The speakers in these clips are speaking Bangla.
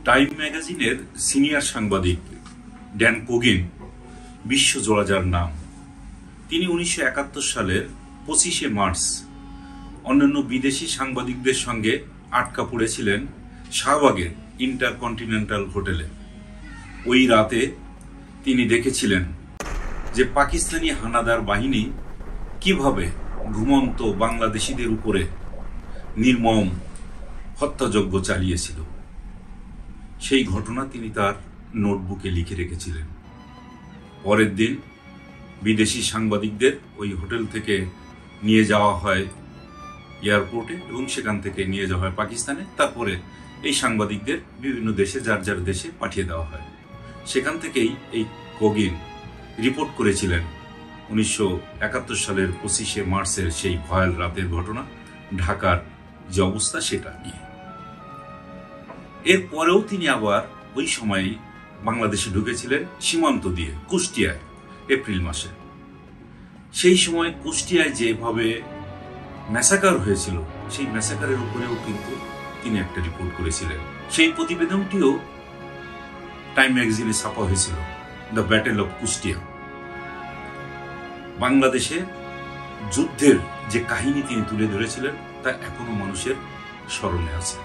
টাইম ম্যাগাজিনের সিনিয়র সাংবাদিক ড্যান কোগিন বিশ্বজোড়া যার নাম, তিনি 1971 সালের 25শে মার্চ অন্যান্য বিদেশি সাংবাদিকদের সঙ্গে আটকা পড়েছিলেন শাহবাগের ইন্টারকন্টিনেন্টাল হোটেলে। ওই রাতে তিনি দেখেছিলেন যে পাকিস্তানি হানাদার বাহিনী কিভাবে ঘুমন্ত বাংলাদেশিদের উপরে নির্মম হত্যাযজ্ঞ চালিয়েছিল। সেই ঘটনা তিনি তার নোটবুকে লিখে রেখেছিলেন। পরের দিন বিদেশি সাংবাদিকদের ওই হোটেল থেকে নিয়ে যাওয়া হয় এয়ারপোর্টে এবং সেখান থেকে নিয়ে যাওয়া হয় পাকিস্তানে। তারপরে এই সাংবাদিকদের বিভিন্ন দেশে যার যার দেশে পাঠিয়ে দেওয়া হয়। সেখান থেকেই এই কোগিন রিপোর্ট করেছিলেন 1971 সালের 25শে মার্চের সেই ভয়াল রাতের ঘটনা, ঢাকার যে অবস্থা সেটা নিয়ে। এরপরেও তিনি আবার ওই সময় বাংলাদেশে ঢুকেছিলেন সীমান্ত দিয়ে, কুষ্টিয়ায়, এপ্রিল মাসে। সেই সময় কুষ্টিয়ায় যেভাবে ম্যাসাকার হয়েছিল, সেই ম্যাসাকারের উপরেও কিন্তু তিনি একটা রিপোর্ট করেছিলেন। সেই প্রতিবেদনটিও টাইম ম্যাগাজিনে ছাপা হয়েছিল, দ্য ব্যাটেল অফ কুষ্টিয়া। বাংলাদেশে যুদ্ধের যে কাহিনী তিনি তুলে ধরেছিলেন তা এখনো মানুষের স্মরণে আছে।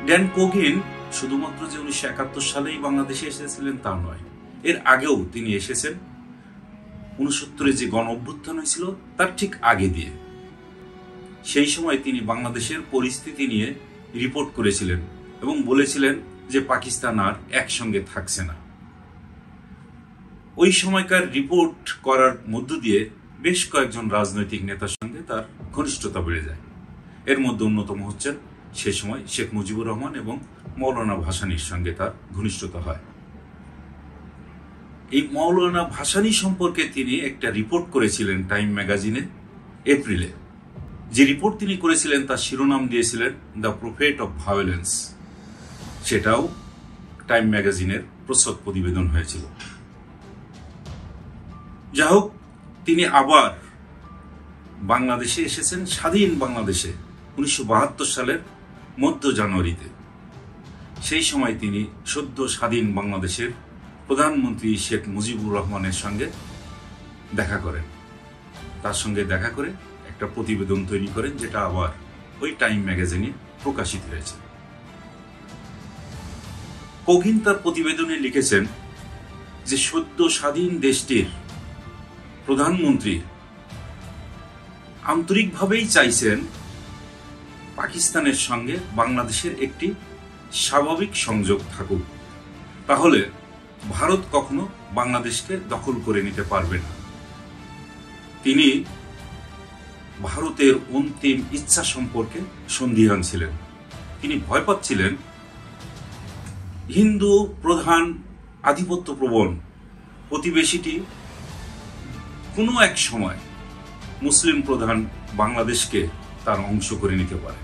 ড্যান কোগিন শুধুমাত্র যে 1971 সালেই বাংলাদেশে এসেছিলেন তা নয়, এর আগেও তিনি এসেছেন 69-এ যে গণ অভ্যুত্থান হয়েছিল তার ঠিক আগে দিয়ে। সেই সময় তিনি বাংলাদেশের পরিস্থিতি নিয়ে রিপোর্ট করেছিলেন এবং বলেছিলেন যে পাকিস্তান আর একসঙ্গে থাকছে না। ওই সময়কার রিপোর্ট করার মধ্য দিয়ে বেশ কয়েকজন রাজনৈতিক নেতার সঙ্গে তার ঘনিষ্ঠতা বেড়ে যায়। এর মধ্যে অন্যতম হচ্ছেন সে সময় শেখ মুজিবুর রহমান এবং মৌলানা ভাসানীর সঙ্গে তার ঘনিষ্ঠতা হয়। এই মৌলানা ভাসানী সম্পর্কে তিনি একটা রিপোর্ট করেছিলেন টাইম ম্যাগাজিনে এপ্রিলে। যে রিপোর্ট তিনি করেছিলেন তার শিরোনাম দিয়েছিলেন দ্য প্রফেট অফ ভায়োলেন্স। সেটাও টাইম ম্যাগাজিনের প্রচ্ছদ প্রতিবেদন হয়েছিল। যাই হোক, তিনি আবার বাংলাদেশে এসেছেন, স্বাধীন বাংলাদেশে 1972 সালের মধ্য জানুয়ারিতে। সেই সময় তিনি সদ্য স্বাধীন বাংলাদেশের প্রধানমন্ত্রী শেখ মুজিবুর রহমানের সঙ্গে দেখা করেন। তার সঙ্গে দেখা করে একটা প্রতিবেদন তৈরি করেন, যেটা আবার ওই টাইম ম্যাগাজিনে প্রকাশিত হয়েছে। কোগিন তার প্রতিবেদনে লিখেছেন যে সদ্য স্বাধীন দেশটির প্রধানমন্ত্রী আন্তরিকভাবেই চাইছেন পাকিস্তানের সঙ্গে বাংলাদেশের একটি স্বাভাবিক সংযোগ থাকুক, তাহলে ভারত কখনো বাংলাদেশকে দখল করে নিতে পারবে না। তিনি ভারতের অন্তিম ইচ্ছা সম্পর্কে সন্দিহান ছিলেন। তিনি ভয় পাচ্ছিলেন হিন্দু প্রধান আধিপত্যপ্রবণ প্রতিবেশীটি কোনো এক সময় মুসলিম প্রধান বাংলাদেশকে তার অংশ করে নিতে পারে।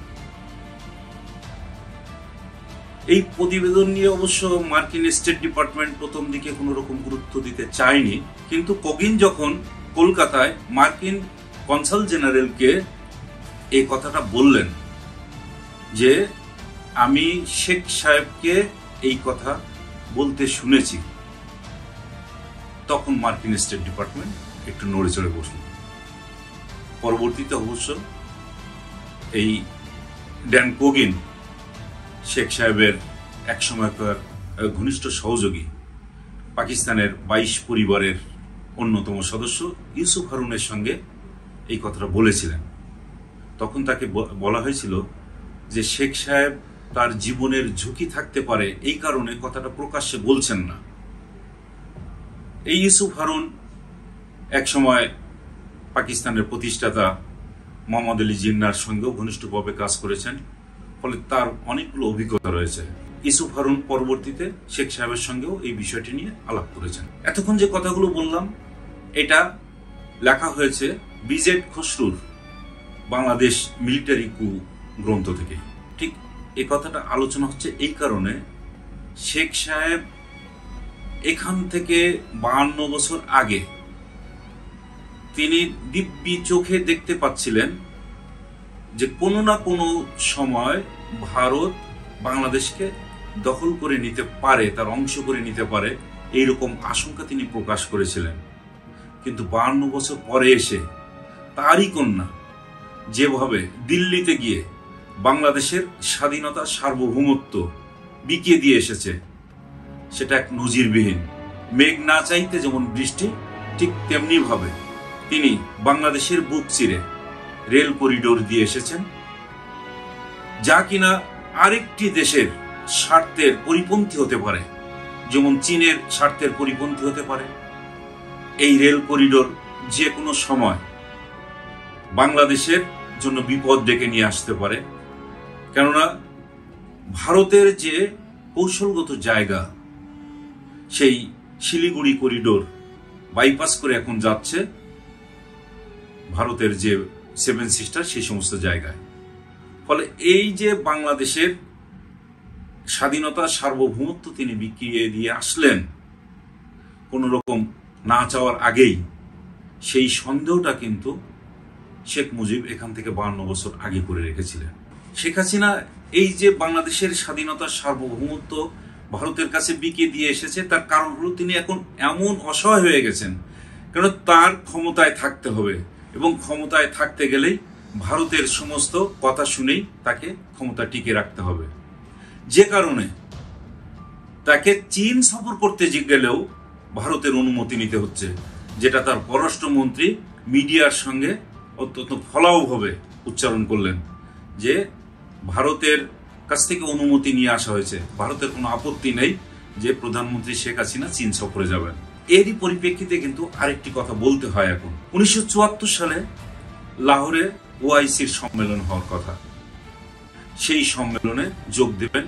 এই প্রতিবেদন নিয়ে অবশ্য মার্কিন স্টেট ডিপার্টমেন্ট প্রথম দিকে কোনো রকম গুরুত্ব দিতে চায়নি, কিন্তু কোগিন যখন কলকাতায় মার্কিন কনসাল জেনারেলকে এই কথাটা বললেন যে আমি শেখ সাহেবকে এই কথা বলতে শুনেছি, তখন মার্কিন স্টেট ডিপার্টমেন্ট একটু নড়ে চড়ে বসল। পরবর্তীতে অবশ্য এই ড্যান কোগিন শেখ সাহেবের এক সময়কার ঘনিষ্ঠ সহযোগী, পাকিস্তানের 22 পরিবারের অন্যতম সদস্য ইউসুফ হারুনের সঙ্গে এই কথাটা বলেছিলেন। তখন তাকে বলা হয়েছিল যে শেখ সাহেব তার জীবনের ঝুঁকি থাকতে পারে, এই কারণে কথাটা প্রকাশ্যে বলছেন না। এই ইউসুফ হারুন এক সময় পাকিস্তানের প্রতিষ্ঠাতা মোহাম্মদ আলী জিন্নাহর সঙ্গেও ঘনিষ্ঠভাবে কাজ করেছেন, ফলে তার অনেকগুলো অভিজ্ঞতা রয়েছে। ইউসুফ হারুন পরবর্তীতে শেখ সাহেবের সঙ্গেও এই বিষয়টি নিয়ে আলাপ করেছেন। এতক্ষণ যে কথাগুলো বললাম এটা লেখা হয়েছে বিজেড খসরুর বাংলাদেশ মিলিটারি কু গ্রন্থ থেকে। ঠিক এই কথাটা আলোচনা হচ্ছে এই কারণে, শেখ সাহেব এখান থেকে 52 বছর আগে তিনি দিব্যি চোখে দেখতে পাচ্ছিলেন যে কোনো না কোনো সময় ভারত বাংলাদেশকে দখল করে নিতে পারে, তার অংশ করে নিতে পারে, এইরকম আশঙ্কা তিনি প্রকাশ করেছিলেন। কিন্তু 52 বছর পরে এসে তারই কন্যা যেভাবে দিল্লিতে গিয়ে বাংলাদেশের স্বাধীনতা, সার্বভৌমত্ব বিকিয়ে দিয়ে এসেছে, সেটা এক নজিরবিহীন। মেঘ না চাইতে যেমন বৃষ্টি, ঠিক তেমনি ভাবে তিনি বাংলাদেশের বুক চিরে রেল করিডোর দিয়ে এসেছেন, যা কিনা আরেকটি দেশের স্বার্থের পরিপন্থী হতে পারে, যেমন চীনের স্বার্থের পরিপন্থী হতে পারে। এই রেল করিডোর যে কোনো সময় বাংলাদেশের জন্য বিপদ ডেকে নিয়ে আসতে পারে। কেননা ভারতের যে কৌশলগত জায়গা, সেই শিলিগুড়ি করিডোর বাইপাস করে এখন যাচ্ছে ভারতের যে 7 সিস্টার, সেই সমস্ত জায়গায়। ফলে এই যে বাংলাদেশের স্বাধীনতা, সার্বভৌমত্ব তিনি বিকিয়ে দিয়ে আসলেন কোন রকম না চাওয়ার আগেই, সেই সন্দেহটা কিন্তু শেখ মুজিব এখান থেকে 52 বছর আগে করে রেখেছিলেন। শেখ হাসিনা এই যে বাংলাদেশের স্বাধীনতা, সার্বভৌমত্ব ভারতের কাছে বিকিয়ে দিয়ে এসেছে, তার কারণ হলো তিনি এখন এমন অসহায় হয়ে গেছেন, কারণ তার ক্ষমতায় থাকতে হবে, এবং ক্ষমতায় থাকতে গেলেই ভারতের সমস্ত কথা শুনেই তাকে ক্ষমতা টিকে রাখতে হবে। যে কারণে তাকে চীন সফর করতে গেলেও ভারতের অনুমতি নিতে হচ্ছে, যেটা তার পররাষ্ট্রমন্ত্রী মিডিয়ার সঙ্গে অত্যন্ত ফলাওভাবে উচ্চারণ করলেন যে ভারতের কাছ থেকে অনুমতি নিয়ে আসা হয়েছে, ভারতের কোনো আপত্তি নেই যে প্রধানমন্ত্রী শেখ হাসিনা চীন সফরে যাবেন। এরই পরিপ্রেক্ষিতে কিন্তু আরেকটি কথা বলতে হয়। এখন 1974 সালে লাহোরে ওআইসির সম্মেলন হওয়ার কথা, সেই সম্মেলনে যোগ দেবেন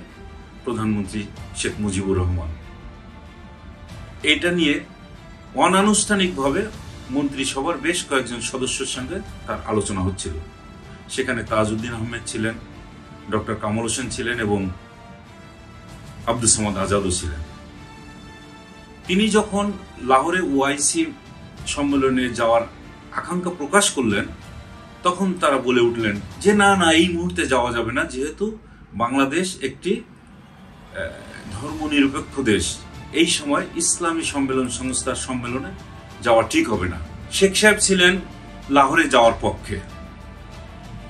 প্রধানমন্ত্রী শেখ মুজিবুর রহমান। এটা নিয়ে অনানুষ্ঠানিকভাবে মন্ত্রিসভার বেশ কয়েকজন সদস্যের সঙ্গে তার আলোচনা হচ্ছিল। সেখানে তাজউদ্দিন আহমেদ ছিলেন, ডক্টর কামাল হোসেন ছিলেন এবং আব্দুস সামাদ আজাদও ছিলেন। তিনি যখন লাহোরে ওআইসি সম্মেলনে যাওয়ার আকাঙ্ক্ষা প্রকাশ করলেন, তখন তারা বলে উঠলেন যে না না, এই মুহূর্তে যাওয়া যাবে না, যেহেতু বাংলাদেশ একটি ধর্মনিরপেক্ষ দেশ, এই সময় ইসলামী সম্মেলন সংস্থার সম্মেলনে যাওয়া ঠিক হবে না। শেখ সাহেব ছিলেন লাহোরে যাওয়ার পক্ষে।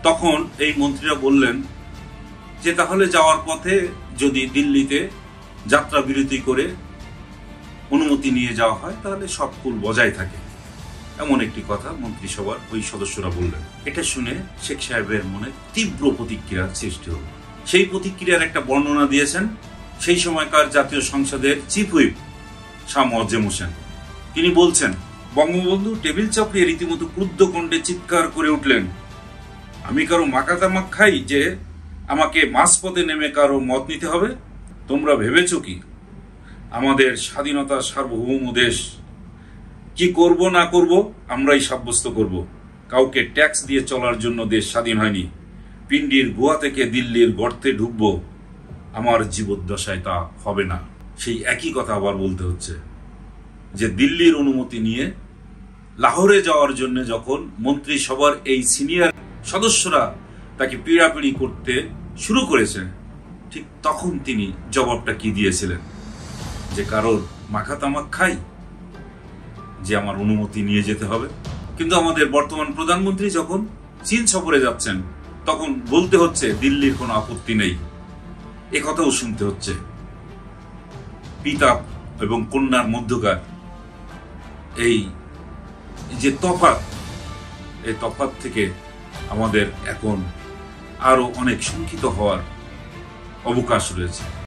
তখন এই মন্ত্রীরা বললেন যে তাহলে যাওয়ার পথে যদি দিল্লিতে যাত্রা বিরতি করে অনুমতি নিয়ে যাওয়া হয়, তাহলে সব কুল বজায় থাকে, এমন একটি কথা মন্ত্রিসভার ওই সদস্যরা বললেন। এটা শুনে শেখ সাহেবের মনে তীব্র প্রতিক্রিয়ার সৃষ্টি হল। সেই প্রতিক্রিয়ার একটা বর্ণনা দিয়েছেন সেই সময়কার জাতীয় সংসদের চিফ হুইপ শাহ মোয়াজ্জেম হোসেন। তিনি বলছেন, বঙ্গবন্ধু টেবিল চাপড়িয়ে রীতিমতো ক্রুদ্ধ কণ্ঠে চিৎকার করে উঠলেন, আমি কারো মাকাতামাক খাই যে আমাকে মাঝপথে নেমে কারো মত নিতে হবে? তোমরা ভেবেছ কি আমাদের স্বাধীনতা, সার্বভৌম দেশ? কি করব না করব আমরাই সাব্যস্ত করব। কাউকে ট্যাক্স দিয়ে চলার জন্য দেশ স্বাধীন হয়নি। পিন্ডির গুহা থেকে দিল্লির গর্তে ঢুকব, আমার জীবদ্দশায় তা হবে না। সেই একই কথা আবার বলতে হচ্ছে যে দিল্লির অনুমতি নিয়ে লাহোরে যাওয়ার জন্য যখন মন্ত্রিসভার এই সিনিয়র সদস্যরা তাকে পীড়াপিড়ি করতে শুরু করেছে, ঠিক তখন তিনি জবাবটা কি দিয়েছিলেন যে কারোর মাখা তামাক খাই যে আমার অনুমতি নিয়ে যেতে হবে। কিন্তু আমাদের বর্তমান প্রধানমন্ত্রী যখন চীন সফরে যাচ্ছেন, তখন বলতে হচ্ছে দিল্লির কোনো আপত্তি নেই, এ কথাও শুনতে হচ্ছে। পিতা এবং কন্যার মধ্যকার এই যে তফাৎ, এই তফাৎ থেকে আমাদের এখন আরো অনেক শঙ্কিত হওয়ার অবকাশ রয়েছে।